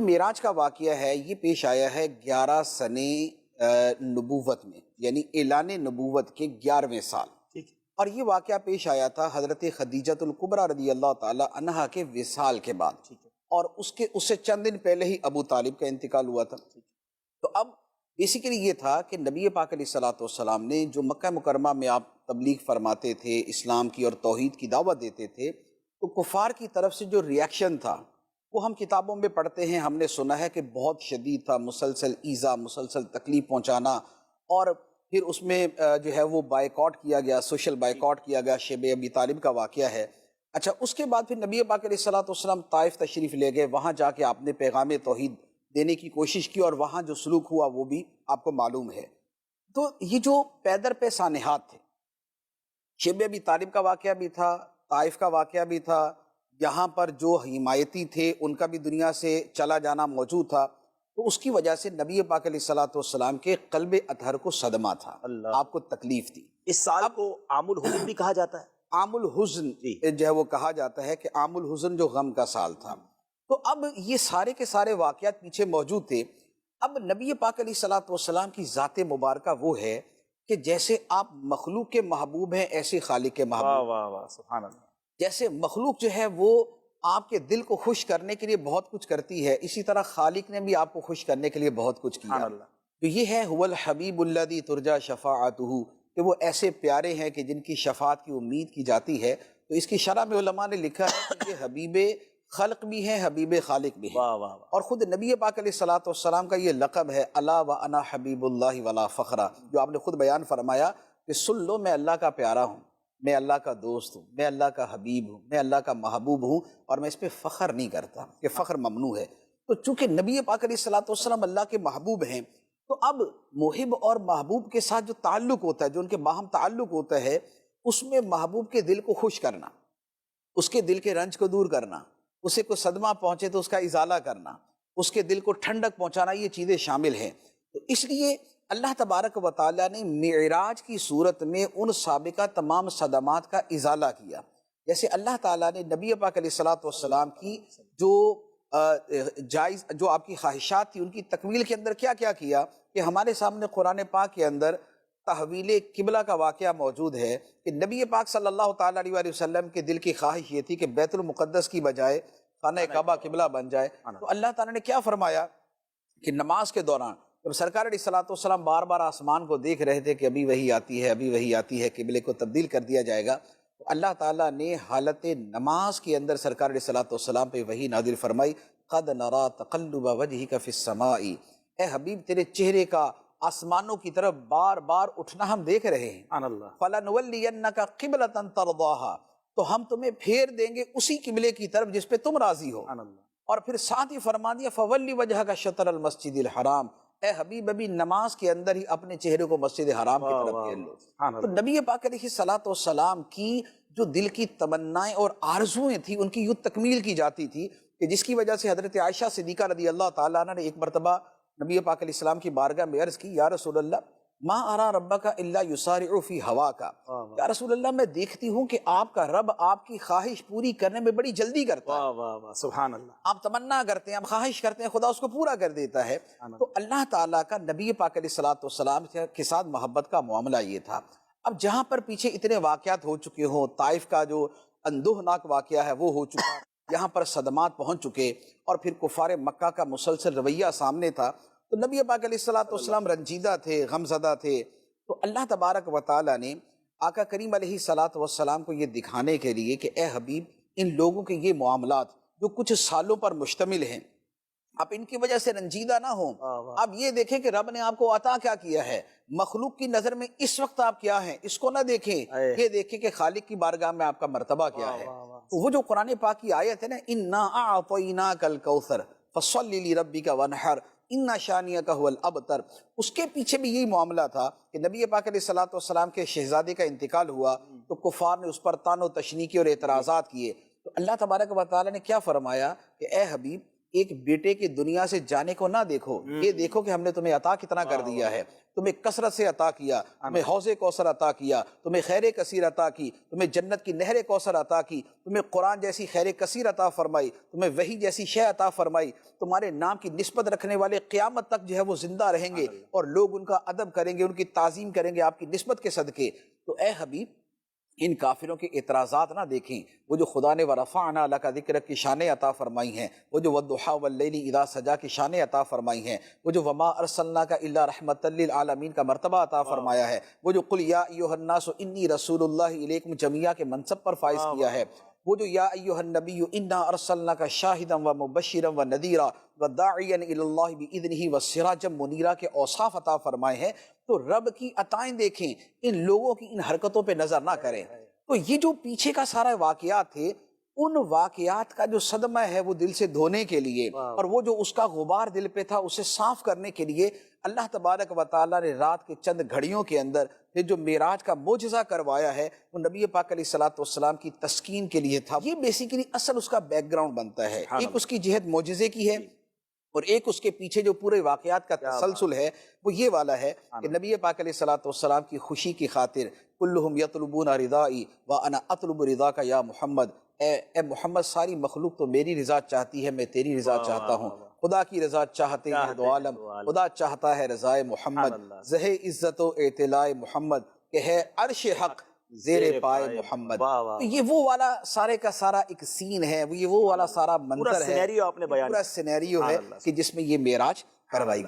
معراج کا واقعہ ہے، یہ پیش آیا ہے 11 سنے نبوت میں، یعنی اعلان نبوت کے 11ویں سال۔ ٹھیک ہے۔ اور یہ واقعہ پیش آیا تھا حضرت خدیجۃ الکبریٰ رضی اللہ تعالی عنہا کے وصال کے بعد، ٹھیک ہے۔ اور اس سے چند دن پہلے ہی ابو طالب کا انتقال ہوا تھا۔ تو اب بیسیکلی یہ تھا کہ نبی پاک علیہ الصلوۃ والسلام نے جو مکہ مکرمہ میں آپ تبلیغ فرماتے تھے، اسلام کی اور توحید کی دعوت دیتے تھے، تو کفار کی طرف سے جو ریاکشن تھا وہ ہم کتابوں میں پڑھتے ہیں، ہم نے سنا ہے کہ بہت شدید تھا، مسلسل ایذا، مسلسل تکلیف پہنچانا، اور پھر اس میں جو ہے وہ بائیکاٹ کیا گیا، سوشل بائیکاٹ کیا گیا، شیب ابی طالب کا واقعہ ہے۔ اچھا، اس کے بعد پھر نبی پاک علیہ الصلوۃ والسلام طائف تشریف لے گئے، وہاں جا کے آپ نے پیغام توحید دینے کی کوشش کی، اور وہاں جو سلوک ہوا وہ بھی آپ کو معلوم ہے۔ تو یہ جو پیدر پہ سانحات تھے، شیب ابی طالب کا واقعہ بھی تھا، طائف کا واقعہ بھی تھا، یہاں پر جو حمایتی تھے ان کا بھی دنیا سے چلا جانا موجود تھا، تو اس کی وجہ سے نبی پاک علیہ الصلوۃ والسلام کے قلب اطہر کو صدمہ تھا، اللہ، آپ کو تکلیف تھی۔ اس سال کو عام الحزن بھی کہا جاتا ہے۔ عام الحزن جو ہے وہ کہا جاتا ہے کہ عام الحزن جو غم کا سال تھا۔ تو اب یہ سارے کے سارے واقعات پیچھے موجود تھے۔ اب نبی پاک علیہ الصلوۃ والسلام کی ذات مبارکہ وہ ہے کہ جیسے آپ مخلوق کے محبوب ہیں، ایسے خالق کے واہ محبوب۔ واہ واہ، سبحان اللہ۔ جیسے مخلوق جو ہے وہ آپ کے دل کو خوش کرنے کے لیے بہت کچھ کرتی ہے، اسی طرح خالق نے بھی آپ کو خوش کرنے کے لیے بہت کچھ کیا۔ سبحان اللہ۔ تو یہ ہے هو الحبیب الذی ترجا شفاعتہ، کہ وہ ایسے پیارے ہیں کہ جن کی شفاعت کی امید کی جاتی ہے۔ تو اس کی شرح میں علماء نے لکھا ہے کہ یہ حبیب خلق بھی ہیں، حبیب خالق بھی ہیں۔ واہ واہ واہ۔ اور خود نبی پاک علیہ الصلوۃ والسلام کا یہ لقب ہے، الا وانا حبیب اللہ ولا فخرا، جو آپ نے خود بیان فرمایا کہ سن لو میں اللہ کا پیارا ہوں، میں اللہ کا دوست ہوں، میں اللہ کا حبیب ہوں، میں اللہ کا محبوب ہوں، اور میں اس پہ فخر نہیں کرتا کہ فخر ممنوع ہے۔ تو چونکہ نبی پاک علیہ الصلوۃ والسلام اللہ کے محبوب ہیں، تو اب محب اور محبوب کے ساتھ جو تعلق ہوتا ہے، جو ان کے باہم تعلق ہوتا ہے، اس میں محبوب کے دل کو خوش کرنا، اس کے دل کے رنج کو دور کرنا، اسے کوئی صدمہ پہنچے تو اس کا ازالہ کرنا، اس کے دل کو ٹھنڈک پہنچانا، یہ چیزیں شامل ہیں۔ تو اس لیے اللہ تبارک و تعالیٰ نے معراج کی صورت میں ان سابقہ تمام صدمات کا ازالہ کیا۔ جیسے اللہ تعالیٰ نے نبی پاک علیہ الصلوۃ والسلام کی جو جائز جو آپ کی خواہشات تھی، ان کی تکمیل کے اندر کیا کیا کیا کہ ہمارے سامنے قرآن پاک کے اندر تحویل قبلہ کا واقعہ موجود ہے کہ نبی پاک صلی اللہ تعالیٰ علیہ وآلہ وسلم کے دل کی خواہش یہ تھی کہ بیت المقدس کی بجائے خانہ کعبہ قبلہ بن جائے۔ تو اللہ تعالیٰ نے کیا فرمایا کہ نماز کے دوران جب سرکار علیہ الصلوۃ والسلام بار بار آسمان کو دیکھ رہے تھے کہ ابھی وہی آتی ہے، ابھی وہی آتی ہے، قبلے کو تبدیل کر دیا جائے گا، تو اللہ تعالیٰ نے حالت نماز کے اندر سرکار علیہ الصلوۃ والسلام پہ وحی نازل فرمائی، قد نرا تقلب وجہک فی السماء، اے حبیب تیرے چہرے کا آسمانوں کی طرف بار بار اٹھنا ہم دیکھ رہے ہیں۔ سبحان اللہ۔ فَلَنُوَلِّيَنَّكَ قِبْلَةً تَرْضَاهَا، تو ہم تمہیں پھیر دیں گے اسی قبلے کی طرف جس پہ تم راضی ہو۔ سبحان اللہ۔ اور پھر ساتھ ہی فرما دیا فَوَلِّ وَجْهَكَ شَطْرَ الْمَسْجِدِ الْحَرَامِ، اے حبیب ابھی نماز کے اندر ہی اپنے چہرے کو مسجد حرام کی طرف پھیر لو۔ تو نبی پاک علیہ الصلوۃ والسلام کی جو دل کی تمنائیں اور آرزوئیں تھیں، ان کی یوں تکمیل کی جاتی تھی کہ جس کی وجہ سے حضرت عائشہ صدیقہ رضی اللہ تعالیٰ عنہ نے ایک مرتبہ نبی پاک علیہ السلام کی بارگاہ میں عرض کی، یا رسول اللہ ما ارا ربک الا یسارع فی ہواک، یا رسول اللہ میں دیکھتی ہوں کہ آپ کا رب آپ کی خواہش پوری کرنے میں بڑی جلدی کرتا ہے۔ واہ واہ واہ، سبحان اللہ۔ آپ تمنا کرتے ہیں، آپ خواہش کرتے ہیں، خدا اس کو پورا کر دیتا ہے۔ تو اللہ تعالیٰ کا نبی پاک علیہ الصلوۃ والسلام کے ساتھ محبت کا معاملہ یہ تھا۔ اب جہاں پر پیچھے اتنے واقعات ہو چکے ہوں، طائف کا جو اندوہناک واقعہ ہے وہ ہو چکا، یہاں پر صدمات پہنچ چکے، اور پھر کفار مکہ کا مسلسل رویہ سامنے تھا، تو نبی پاک علیہ الصلوۃ والسلام رنجیدہ تھے، غمزدہ تھے۔ تو اللہ تبارک و تعالیٰ نے آقا کریم علیہ الصلوۃ والسلام کو یہ دکھانے کے لیے کہ اے حبیب ان لوگوں کے یہ معاملات جو کچھ سالوں پر مشتمل ہیں، آپ ان کی وجہ سے رنجیدہ نہ ہوں۔ آپ یہ دیکھیں کہ رب نے آپ کو عطا کیا کیا ہے، مخلوق کی نظر میں اس وقت آپ کیا ہیں، اس کو نہ دیکھیں، یہ دیکھیں کہ خالق کی بارگاہ میں آپ کا مرتبہ کیا ہے۔ وہ جو قرآن پاک کی آیت ہے نا، انا اعطیناک الکوثر فصل لربک وانحر ان شانیک هو الابتر، اس کے پیچھے بھی یہی معاملہ تھا کہ نبی پاک علیہ الصلوۃ والسلام کے شہزادے کا انتقال ہوا تو کفار نے اس پر طعن و تشنیع کی اور اعتراضات کیے، تو اللہ تبارک و تعالیٰ نے کیا فرمایا کہ اے حبیب ایک بیٹے کے دنیا سے جانے کو نہ دیکھو، یہ دیکھو کہ ہم نے تمہیں عطا کتنا کر دیا ہے، تمہیں کثرت سے عطا کیا، تمہیں حوض کوثر عطا کیا، تمہیں خیر کثیر عطا کی، تمہیں جنت کی نہر کوثر عطا کی، تمہیں قرآن جیسی خیر کثیر عطا فرمائی، تمہیں وحی جیسی شے عطا فرمائی، تمہارے نام کی نسبت رکھنے والے قیامت تک جو ہے وہ زندہ رہیں گے اور لوگ ان کا ادب کریں گے، ان کی تعظیم کریں گے آپ کی نسبت کے صدقے۔ تو اے حبیب ان کافروں کے اعتراضات نہ دیکھیں، وہ جو خدا نے وَرَفَعْنَا لَكَ ذِكْرَكَ کی شانیں عطا فرمائی ہیں، وہ جو وَالضُّحَىٰ وَاللَّيْلِ اِذَا سَجَىٰ کی شانیں عطا فرمائی ہیں، وہ جو وَمَا أَرْسَلْنَاكَ إِلَّا رَحْمَةً لِّلْعَالَمِينَ کا مرتبہ عطا فرمایا ہے، وہ جو قُلْ يَا أَيُّهَا النَّاسُ إِنِّي رَسُولُ اللَّهِ إِلَيْكُمْ جَمِيعًا کے منصب پر فائز کیا ہے، وہ جو یا ایھا النبی انا ارسلناک شاہدا ومبشرا ونذیرا وداعیا الی اللہ باذنہ وسراجا منیرا کے اوصاف عطا فرمائے ہیں۔ تو رب کی عطائیں دیکھیں، ان لوگوں کی ان حرکتوں پہ نظر نہ کریں۔ تو یہ جو پیچھے کا سارا واقعات تھے، ان واقعات کا جو صدمہ ہے وہ دل سے دھونے کے لیے اور وہ جو اس کا غبار دل پہ تھا اسے صاف کرنے کے لیے اللہ تبارک و تعالیٰ نے رات کے چند گھڑیوں کے اندر یہ جو معراج کا معجزہ کروایا ہے وہ نبی پاک علیہ الصلوۃ والسلام کی تسکین کے لیے تھا۔ یہ بیسیکلی اصل اس کا بیک گراؤنڈ بنتا ہے، ایک اس کی جہت معجزے کی ہے اور ایک اس کے پیچھے جو پورے واقعات کا تسلسل ہے وہ یہ والا ہے کہ نبی پاک علیہ الصلوۃ والسلام کی خوشی کی خاطر کلہم یطلبون رضائی وانا اطلب رضاک یا محمد، اے محمد ساری مخلوق تو میری رضا چاہتی ہے، میں تیری رضا چاہتا ہوں۔ خدا کی رضا چاہتے ہیں دو عالم، خدا چاہتا ہے رضائے محمد، زہ عزت و اعتلاء محمد کہ ہے عرش حق زیر پائے محمد۔ تو یہ وہ والا سارے کا سارا ایک سین ہے، یہ وہ والا سارا منظر ہے، سینیریو آپ نے بیان پورا سینیریو ہے کہ جس میں یہ معراج کروائی گئی۔